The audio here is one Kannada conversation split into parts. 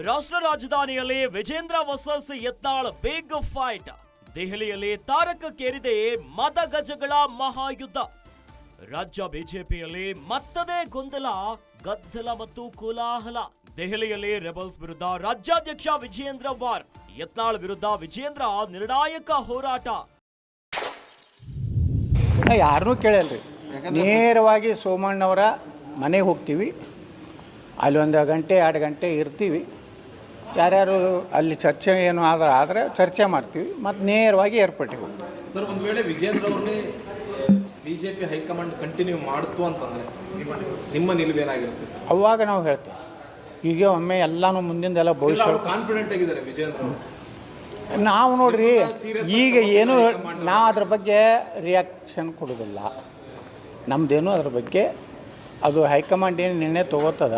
ರಾಷ್ಟ್ರ ರಾಜಧಾನಿಯಲ್ಲಿ Vijayendra versus Yatnal big fight. ದೆಹಲಿಯಲ್ಲಿ ತಾರಕಕ್ಕೇರಿದೆ ಮತಗಜಗಳ ಮಹಾಯುದ್ಧ. ರಾಜ್ಯ ಬಿಜೆಪಿಯಲ್ಲಿ ಮತ್ತದೇ ಗೊಂದಲ, ಗದ್ದಲ ಮತ್ತು ಕೋಲಾಹಲ. ದೆಹಲಿಯಲ್ಲಿ ರೆಬಲ್ಸ್ ವಿರುದ್ಧ ರಾಜ್ಯಾಧ್ಯಕ್ಷ ವಿಜೇಂದ್ರ ವಾರ್, ಯತ್ನಾಳ್ ವಿರುದ್ಧ ವಿಜೇಂದ್ರ ನಿರ್ಣಾಯಕ ಹೋರಾಟ. ಯಾರನ್ನೂ ಕೇಳಲ್ರಿ, ನೇರವಾಗಿ ಸೋಮಣ್ಣವರ ಮನೆಗೆ ಹೋಗ್ತೀವಿ. ಅಲ್ಲಿ 1 ಗಂಟೆ 2 ಗಂಟೆ ಇರ್ತೀವಿ. ಯಾರ್ಯಾರು ಅಲ್ಲಿ ಚರ್ಚೆ ಏನು ಆದರೆ ಚರ್ಚೆ ಮಾಡ್ತೀವಿ, ಮತ್ತು ನೇರವಾಗಿ ಏರ್ಪೋರ್ಟಿಗೆ ಹೋಗ್ತೀವಿ. ಸರ್, ಒಂದು ವೇಳೆ ವಿಜೇಂದ್ರ ಅವ್ರನ್ನೇ ಬಿಜೆಪಿ ಹೈಕಮಾಂಡ್ ಕಂಟಿನ್ಯೂ ಮಾಡ್ತು ಅಂತಂದರೆ ನಿಮ್ಮ ನಿಲುವೇನಾಗಿರುತ್ತೆ ಸರ್? ಅವಾಗ ನಾವು ಹೇಳ್ತೀವಿ. ಈಗ ಒಮ್ಮೆ ಎಲ್ಲನೂ ಮುಂದಿಂದೆಲ್ಲ ಭವಿಷ್ಯ ಕಾನ್ಫಿಡೆಂಟ್ ಆಗಿದ್ದಾರೆ ವಿಜೇಂದ್ರ ಅವರು. ನಾವು ನೋಡ್ರಿ, ಈಗ ಏನು ನಾವು ಅದ್ರ ಬಗ್ಗೆ ರಿಯಾಕ್ಷನ್ ಕೊಡೋದಿಲ್ಲ. ನಮ್ಮದೇನು ಅದ್ರ ಬಗ್ಗೆ ಅದು ಹೈಕಮಾಂಡ್ ಏನು ನಿರ್ಣಯ ತೊಗೋತದ,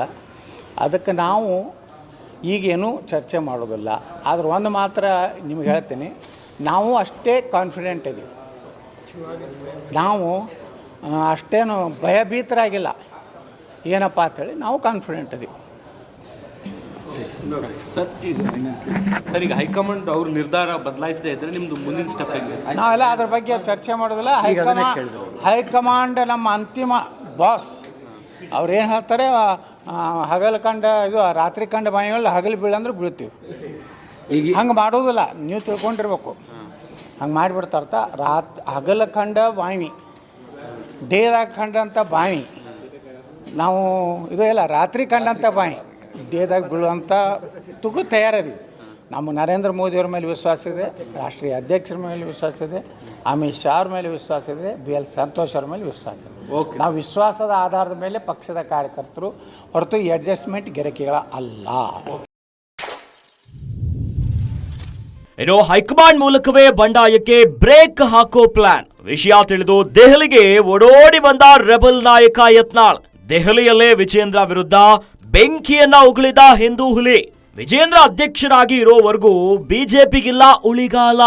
ಅದಕ್ಕೆ ನಾವು ಈಗೇನು ಚರ್ಚೆ ಮಾಡೋದಿಲ್ಲ. ಆದ್ರೆ ಒಂದು ಮಾತ್ರ ನಿಮ್ಗೆ ಹೇಳ್ತೀನಿ, ನಾವು ಅಷ್ಟೇ ಕಾನ್ಫಿಡೆಂಟ್ ಇದ್ದೀವಿ. ನಾವು ಅಷ್ಟೇನು ಭಯಭೀತರಾಗಿಲ್ಲ. ಏನಪ್ಪ ಅಂಥೇಳಿ ನಾವು ಕಾನ್ಫಿಡೆಂಟ್ ಇದ್ದೀವಿ. ಸರ್, ಈಗ ಹೈಕಮಾಂಡ್ ಅವ್ರ ನಿರ್ಧಾರ ಬದಲಾಯಿಸದೇ ಇದ್ರೆ ನಿಮ್ದು ಮುಂದಿನ ಸ್ಟೆಪ್ ಹೆಂಗೆ? ನಾವೆಲ್ಲ ಅದ್ರ ಬಗ್ಗೆ ಚರ್ಚೆ ಮಾಡೋದಿಲ್ಲ. ಹೈಕಮಾಂಡ್ ನಮ್ಮ ಅಂತಿಮ ಬಾಸ್. ಅವ್ರು ಏನು ಹೇಳ್ತಾರೆ, ಹಗಲು ಕಂಡ ಇದು ರಾತ್ರಿ ಕಂಡ ಬಾಯಿಗಳು ಹಗಲು ಬೀಳಂದ್ರೆ ಬೀಳ್ತೀವಿ. ಹಂಗೆ ಮಾಡೋದಿಲ್ಲ, ನೀವು ತಿಳ್ಕೊಂಡಿರ್ಬೇಕು. ಹಂಗೆ ಮಾಡಿಬಿಡ್ತಾರ್ಥ. ಹಗಲು ಕಂಡ ಬಾವಿ, ಡೇದಾಗ ಕಂಡಂಥ ಬಾವಿ. ನಾವು ಇದು ಇಲ್ಲ, ರಾತ್ರಿ ಕಂಡಂಥ ಬಾವಿ ಡೇದಾಗ ಬೀಳುವಂಥ ತುಗು ತಯಾರಿದ್ದೀವಿ. ನಮ್ಮ ನರೇಂದ್ರ ಮೋದಿಯವ್ರ ಮೇಲೆ ವಿಶ್ವಾಸ ಇದೆ, ರಾಷ್ಟ್ರೀಯ ಅಧ್ಯಕ್ಷರ ಮೇಲೆ ವಿಶ್ವಾಸ ಇದೆ, ಅಮಿತ್ ಶಾ ಅವ್ರ ಮೇಲೆ ವಿಶ್ವಾಸ ಇದೆ, BL ಸಂತೋಷ್ ಅವ್ರ ಮೇಲೆ ವಿಶ್ವಾಸ ಇದೆ. ನಾವು ವಿಶ್ವಾಸದ ಆಧಾರದ ಮೇಲೆ ಪಕ್ಷದ ಕಾರ್ಯಕರ್ತರು ಹೊರತು ಅಡ್ಜಸ್ಟ್ಮೆಂಟ್ ಗೆರಕಿಗಳ ಅಲ್ಲ. ಇನ್ನು ಹೈಕಮಾಂಡ್ ಮೂಲಕವೇ ಬಂಡಾಯಕ್ಕೆ ಬ್ರೇಕ್ ಹಾಕೋ ಪ್ಲಾನ್. ವಿಷಯ ತಿಳಿದು ದೆಹಲಿಗೆ ಓಡೋಡಿ ಬಂದ ರೆಬಲ್ ನಾಯಕ ಯತ್ನಾಳ್. ದೆಹಲಿಯಲ್ಲೇ ವಿಜೇಂದ್ರ ವಿರುದ್ಧ ಬೆಂಕಿಯನ್ನ ಉಗುಳಿದ ಹಿಂದೂ ಹುಲಿ. ವಿಜೇಂದ್ರ ಅಧ್ಯಕ್ಷರಾಗಿ ಇರೋವರೆಗೂ ಬಿಜೆಪಿಗಿಲ್ಲ ಉಳಿಗಾಲ.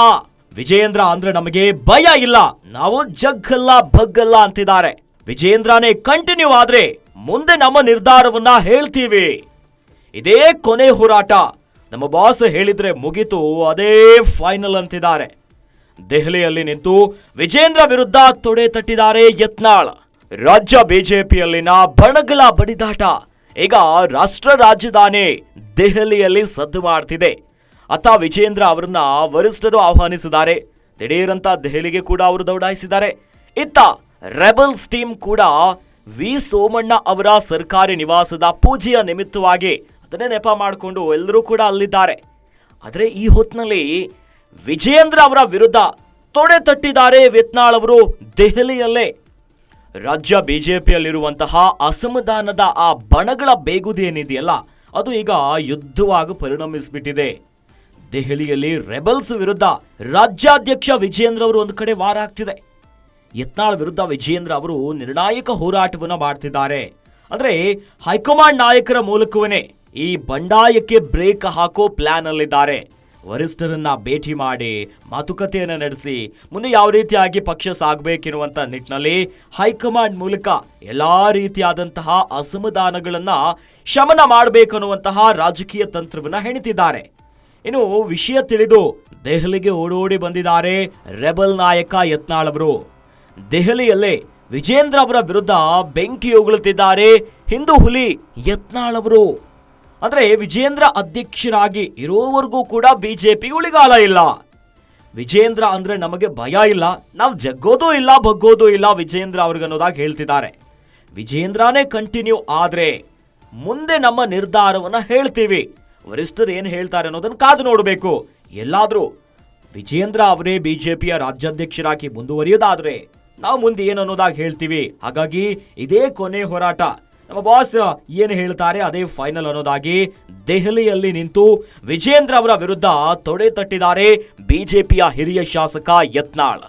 ವಿಜೇಂದ್ರ ಅಂದ್ರೆ ನಮಗೆ ಭಯ ಇಲ್ಲ, ನಾವು ಜಗ್ಗಲ್ಲ ಬಗ್ಗಲ್ಲ ಅಂತಿದ್ದಾರೆ. ವಿಜೇಂದ್ರನೇ ಕಂಟಿನ್ಯೂ ಆದ್ರೆ ಮುಂದೆ ನಮ್ಮ ನಿರ್ಧಾರವನ್ನ ಹೇಳ್ತೀವಿ. ಇದೇ ಕೊನೆ ಹೋರಾಟ. ನಮ್ಮ ಬಾಸ್ ಹೇಳಿದ್ರೆ ಮುಗಿತು, ಅದೇ ಫೈನಲ್ ಅಂತಿದ್ದಾರೆ. ದೆಹಲಿಯಲ್ಲಿ ನಿಂತು ವಿಜೇಂದ್ರ ವಿರುದ್ಧ ತೊಡೆ ತಟ್ಟಿದ್ದಾರೆ ಯತ್ನಾಳ್. ರಾಜ್ಯ ಬಿಜೆಪಿಯಲ್ಲಿನ ಬಣಗಳ ಬಡಿದಾಟ ಈಗ ರಾಷ್ಟ್ರ ರಾಜಧಾನಿ ದೆಹಲಿಯಲ್ಲಿ ಸದ್ದು ಮಾಡ್ತಿದೆ. ಅತ್ತ ವಿಜೇಂದ್ರ ಅವರನ್ನ ವರಿಷ್ಠರು ಆಹ್ವಾನಿಸಿದ್ದಾರೆ. ದಿಢೀರಂತ ದೆಹಲಿಗೆ ಕೂಡ ಅವರು ದೌಡಾಯಿಸಿದ್ದಾರೆ. ಇತ್ತ ರೆಬಲ್ಸ್ ಟೀಮ್ ಕೂಡ ವಿ ಸೋಮಣ್ಣ ಅವರ ಸರ್ಕಾರಿ ನಿವಾಸದ ಪೂಜೆಯ ನಿಮಿತ್ತವಾಗಿ ಅದನ್ನೇ ನೆಪ ಮಾಡಿಕೊಂಡು ಎಲ್ಲರೂ ಕೂಡ ಅಲ್ಲಿದ್ದಾರೆ. ಆದರೆ ಈ ಹೊತ್ತಿನಲ್ಲಿ ವಿಜೇಂದ್ರ ಅವರ ವಿರುದ್ಧ ತೊಡೆ ತಟ್ಟಿದ್ದಾರೆ ಯತ್ನಾಳ್ ಅವರು ದೆಹಲಿಯಲ್ಲೇ. ರಾಜ್ಯ ಬಿಜೆಪಿಯಲ್ಲಿರುವಂತಹ ಅಸಮಾಧಾನದ ಆ ಬಣಗಳ ಬೇಗುದಿ ಏನಿದೆಯಲ್ಲ, ಅದು ಈಗ ಯುದ್ಧವಾಗಿ ಪರಿಣಮಿಸಿಬಿಟ್ಟಿದೆ. ದೆಹಲಿಯಲ್ಲಿ ರೆಬಲ್ಸ್ ವಿರುದ್ಧ ರಾಜ್ಯಾಧ್ಯಕ್ಷ ವಿಜೇಂದ್ರ ಅವರು ಒಂದು ಕಡೆ ವಾರ ಆಗ್ತಿದೆ. ಯತ್ನಾಳ್ ವಿರುದ್ಧ ವಿಜೇಂದ್ರ ಅವರು ನಿರ್ಣಾಯಕ ಹೋರಾಟವನ್ನು ಮಾಡ್ತಿದ್ದಾರೆ. ಅಂದ್ರೆ ಹೈಕಮಾಂಡ್ ನಾಯಕರ ಮೂಲಕವೇ ಈ ಬಂಡಾಯಕ್ಕೆ ಬ್ರೇಕ್ ಹಾಕೋ ಪ್ಲಾನ್ ಅಲ್ಲಿದ್ದಾರೆ. ವರಿಷ್ಠರನ್ನ ಭೇಟಿ ಮಾಡಿ ಮಾತುಕತೆಯನ್ನು ನಡೆಸಿ ಮುಂದೆ ಯಾವ ರೀತಿಯಾಗಿ ಪಕ್ಷ ಸಾಗಬೇಕೆನ್ನುವಂತ ನಿಟ್ಟಿನಲ್ಲಿ ಹೈಕಮಾಂಡ್ ಮೂಲಕ ಎಲ್ಲಾ ರೀತಿಯಾದಂತಹ ಅಸಮಾಧಾನಗಳನ್ನ ಶಮನ ಮಾಡಬೇಕನ್ನುವಂತಹ ರಾಜಕೀಯ ತಂತ್ರವನ್ನ ಹೆಣಿತಿದ್ದಾರೆ. ಇನ್ನು ವಿಷಯ ತಿಳಿದು ದೆಹಲಿಗೆ ಓಡೋಡಿ ಬಂದಿದ್ದಾರೆ ರೆಬಲ್ ನಾಯಕ ಯತ್ನಾಳ್ ಅವರು. ದೆಹಲಿಯಲ್ಲೇ ವಿಜೇಂದ್ರ ಅವರ ವಿರುದ್ಧ ಬೆಂಕಿ ಉಗುಳುತ್ತಿದ್ದಾರೆ ಹಿಂದೂ ಹುಲಿ ಯತ್ನಾಳ್ ಅವರು. ಅಂದ್ರೆ ವಿಜೇಂದ್ರ ಅಧ್ಯಕ್ಷರಾಗಿ ಇರೋವರೆಗೂ ಕೂಡ ಬಿಜೆಪಿ ಉಳಿಗಾಲ ಇಲ್ಲ. ವಿಜೇಂದ್ರ ಅಂದ್ರೆ ನಮಗೆ ಭಯ ಇಲ್ಲ, ನಾವು ಜಗ್ಗೋದೂ ಇಲ್ಲ ಬಗ್ಗೋದೂ ಇಲ್ಲ ವಿಜೇಂದ್ರ ಅವ್ರಿಗನ್ನೋದಾಗಿ ಹೇಳ್ತಿದ್ದಾರೆ. ವಿಜೇಂದ್ರನೇ ಕಂಟಿನ್ಯೂ ಆದ್ರೆ ಮುಂದೆ ನಮ್ಮ ನಿರ್ಧಾರವನ್ನ ಹೇಳ್ತೀವಿ. ವರಿಷ್ಠರು ಏನು ಹೇಳ್ತಾರೆ ಅನ್ನೋದನ್ನು ಕಾದು ನೋಡಬೇಕು. ಎಲ್ಲಾದ್ರೂ ವಿಜೇಂದ್ರ ಅವರೇ ಬಿಜೆಪಿಯ ರಾಜ್ಯಾಧ್ಯಕ್ಷರಾಗಿ ಮುಂದುವರಿಯೋದಾದ್ರೆ ನಾವು ಮುಂದೆ ಏನು ಅನ್ನೋದಾಗಿ ಹೇಳ್ತೀವಿ. ಹಾಗಾಗಿ ಇದೇ ಕೊನೆ ಹೋರಾಟ. ನಮ್ಮ ಬಾಸ್ ಏನು ಹೇಳ್ತಾರೆ ಅದೇ ಫೈನಲ್ ಅನ್ನೋದಾಗಿ ದೆಹಲಿಯಲ್ಲಿ ನಿಂತು ವಿಜೇಂದ್ರ ಅವರ ವಿರುದ್ಧ ತೊಡೆ ತಟ್ಟಿದ್ದಾರೆ ಬಿಜೆಪಿಯ ಹಿರಿಯ ಶಾಸಕ ಯತ್ನಾಳ್.